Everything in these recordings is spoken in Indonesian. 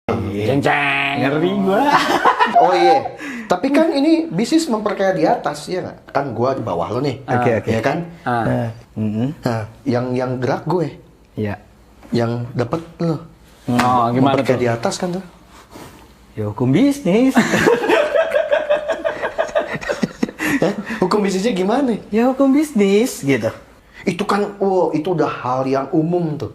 Ceng-ceng, ngeri gua. Oh iya, tapi kan ini bisnis memperkaya di atas, ya nggak? Kan gua di bawah lo nih. Oke. Ya kan? Nah, yang gerak gue, Iya. yang dapat lo. Oh, gimana Memperkaya tuh? di atas kan tuh. Ya hukum bisnis. Hukum bisnisnya gimana? Ya hukum bisnis gitu. Itu kan, itu udah hal yang umum tuh.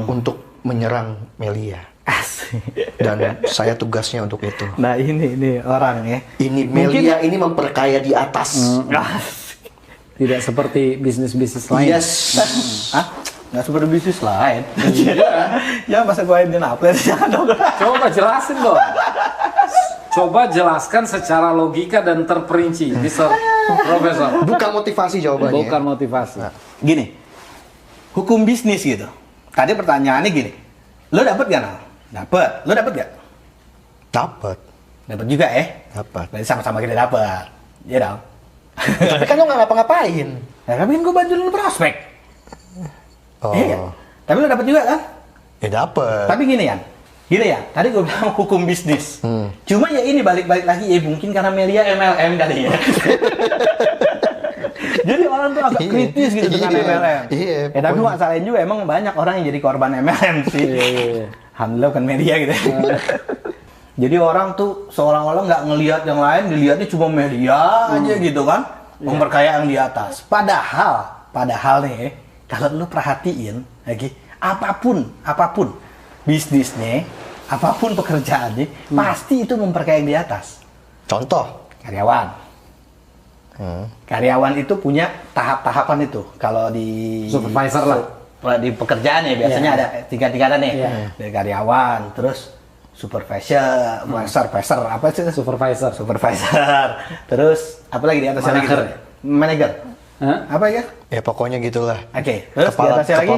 Untuk menyerang Melia. Asik. Dan saya tugasnya untuk itu. Nah ini orang ya. Ini Melia ini memperkaya di atas. Asik. Tidak seperti bisnis-bisnis lain. Yes. Hah? Nggak seperti bisnis lain. Ya masa gue ini apa? Jangan dong. Coba jelasin dong. Coba jelaskan secara logika dan terperinci, Mr. Profesor. Bukan motivasi jawabannya. Bukan motivasi. Gini, hukum bisnis gitu. Tadi pertanyaannya gini, lo dapet gak Nal? Dapet. Lo dapet gak? Dapat. Dapet juga ya? Dapat. Berarti sama-sama kita dapet. Iya dong. Tapi kan lo nggak ngapa-ngapain. Ya tapi kan gue bantu lo prospek. Oh. Iya. Tapi lo dapet juga kan? Ya dapat. Tapi gini ya, tadi gue bilang hukum bisnis. Cuma ya ini balik-balik lagi ya mungkin karena Melia MLM kali ya. Jadi orang tuh agak kritis gitu dengan MLM. Iya. Tapi masalahin juga emang banyak orang yang jadi korban MLM sih. Iya. Alhamdulillah bukan media gitu. Jadi orang tuh seolah-olah nggak ngelihat yang lain, dilihatnya cuma media aja gitu kan, memperkaya yang di atas. Padahal nih, kalau lu perhatiin lagi, apapun bisnisnya, apapun pekerjaannya, pasti itu memperkaya yang di atas. Contoh. Karyawan. Karyawan itu punya tahap-tahapan itu. Kalau di Supervisor lah. Di pekerjaan ya biasanya ada tingkat-tingkatan nih. Dari karyawan, terus supervisor, apa sih? Supervisor. Terus apa lagi di atasnya lagi? Manager. Hah? Apa ya? Ya pokoknya gitulah. Oke. Terus di atasnya lagi?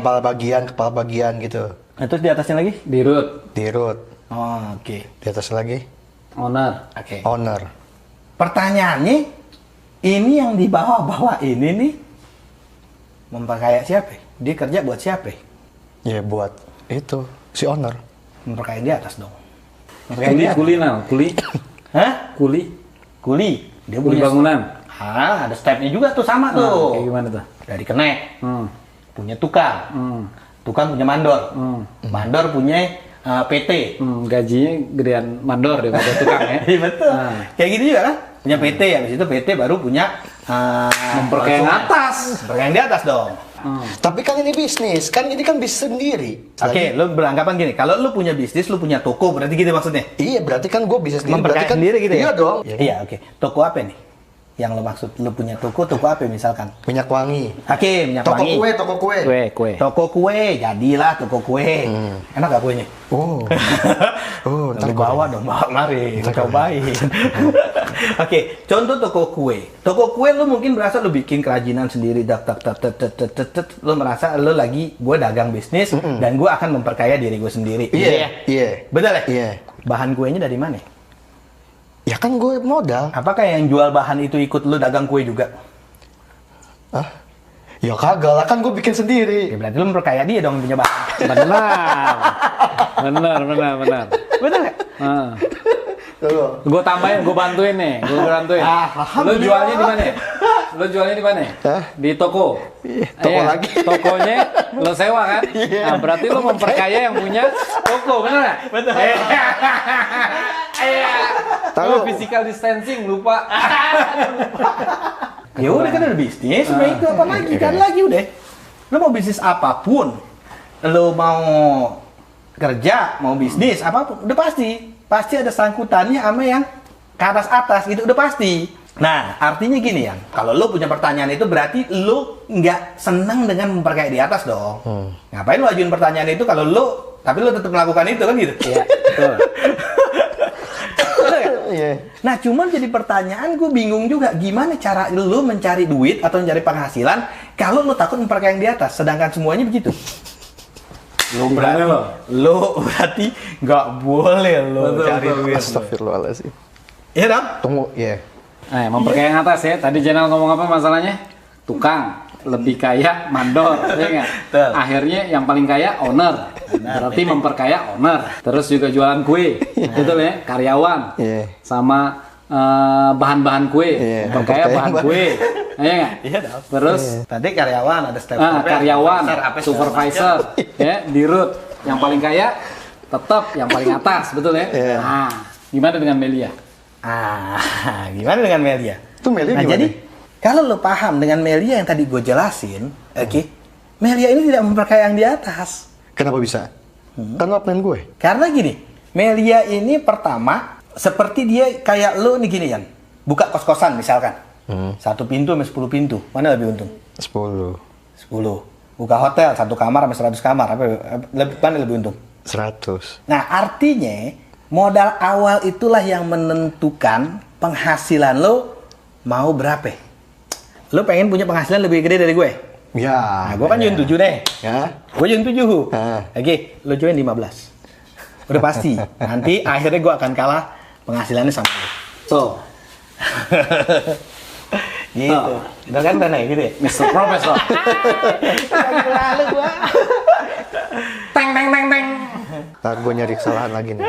Kepala bagian gitu. Terus di atasnya lagi? Dirut. Dirut. Oh, oke. Di atas lagi Owner. Oke. owner. Pertanyaannya, ini yang di bawah-bawah ini nih memperkaya siapa? Dia kerja buat siapa? Ya buat itu si owner. Memperkaya di atas dong. Memperkaya di atas. Kuli Nal. Kuli. Hah? Kuli. Kuli. Dia Kuli punya bangunan. ada stepnya juga tuh sama Nah, tuh. kayak gimana tuh? Dari kenek, punya tukang, tukang punya mandor, mandor punya PT. Gajinya gedean mandor daripada tukang ya. Iya betul. Nah. Kayak gitu juga kan? Punya PT, habis itu PT baru punya Memperkaya yang atas. Memperkaya yang di atas dong. Tapi kan ini bisnis, kan ini kan bisnis sendiri. Oke, lu beranggapan gini, kalau lu punya bisnis, lu punya toko, berarti gitu maksudnya? Iya, berarti kan gue bisnis sendiri. Memperkaya Berarti kan sendiri gitu ya? Iya dong. Iya, oke. Toko apa nih? Yang lu maksud, lu punya toko apa misalkan? Minyak wangi. Oke, minyak Toko wangi. kue. Kue. Toko kue, jadilah toko kue. Enak gak kuenya? Oh. Oh, Ntar bawa dong, bawa mari, cobain. Oke, contoh toko kue. Toko kue lu mungkin berasa lu bikin kerajinan sendiri, lu merasa lu lagi gue dagang bisnis dan gue akan memperkaya diri gue sendiri. Iya. Betul ya? Iya. Bahan kuenya dari mana? Ya kan gue modal. Apakah yang jual bahan itu ikut lu dagang kue juga? Hah? Ya kagak lah, kan gue bikin sendiri. Ya berarti lu memperkaya dia dong yang punya bahan. Benar. Betul ya? Gue tambahin, gue bantuin nih. Lo jualnya di mana? Hah? Di toko. Toko Iya, lagi. Tokonya lo sewa kan? Nah, berarti lo memperkaya yang punya toko, bener nggak? Betul. Lo physical distancing lupa. Ya udah kan ada bisnis, udah itu apa lagi? Kan lagi udah. Lo mau bisnis apapun, lo mau kerja, mau bisnis apapun, udah pasti ada sangkutannya sama yang ke atas gitu, udah pasti. Nah, artinya gini ya, kalau lo punya pertanyaan itu berarti lo nggak senang dengan memperkaya di atas dong. Ngapain lo ajuin pertanyaan itu kalau lo, tapi lo tetap melakukan itu kan gitu? Iya, betul. Betul ya? Iya. Nah, cuman jadi pertanyaan gue bingung juga gimana cara lo mencari duit atau mencari penghasilan kalau lo takut memperkaya yang di atas, sedangkan semuanya begitu. Lo berarti nggak boleh lo cari duit. Astagfirullahaladzim. Iya dong? Tunggu, iya. Memperkaya yang atas ya. Tadi Jenal ngomong apa masalahnya? Tukang. Lebih kaya mandor, ya nggak? Betul. Akhirnya yang paling kaya owner. Berarti memperkaya owner. Terus juga jualan kue, betul ya? Karyawan, sama bahan-bahan kue, memperkaya bahan kue. Iya nggak? Iya dong. Terus Tadi karyawan ada step karyawan, supervisor, ya, dirut. Yang paling kaya tetap yang paling atas, betul ya? Nah, gimana dengan Melia? Gimana dengan Melia? Itu Melia Nah, gimana? jadi kalau lo paham dengan Melia yang tadi gue jelasin, oke, Melia ini tidak memperkaya yang di atas. Kenapa bisa? Kan lo plan gue. Karena gini, Melia ini pertama seperti dia kayak lo nih gini, Yan. Buka kos-kosan misalkan. 1 pintu sama 10 pintu. Mana lebih untung? 10. 10. Buka hotel 1 kamar sama 100 kamar. Mana lebih untung? 100. Nah, artinya modal awal itulah yang menentukan penghasilan lo mau berapa. Lo pengen punya penghasilan lebih gede dari gue? Ya. Nah, gue kan join 7 deh. Ya. Gue join 7. Ah. Oke, lo join 15. Udah pasti. Nanti akhirnya gue akan kalah penghasilannya sama lo. So, Gitu. Udah kan Rene gitu ya? Mr. Professor. Lalu gue. Teng teng teng teng. Ntar gue nyari kesalahan lagi nih.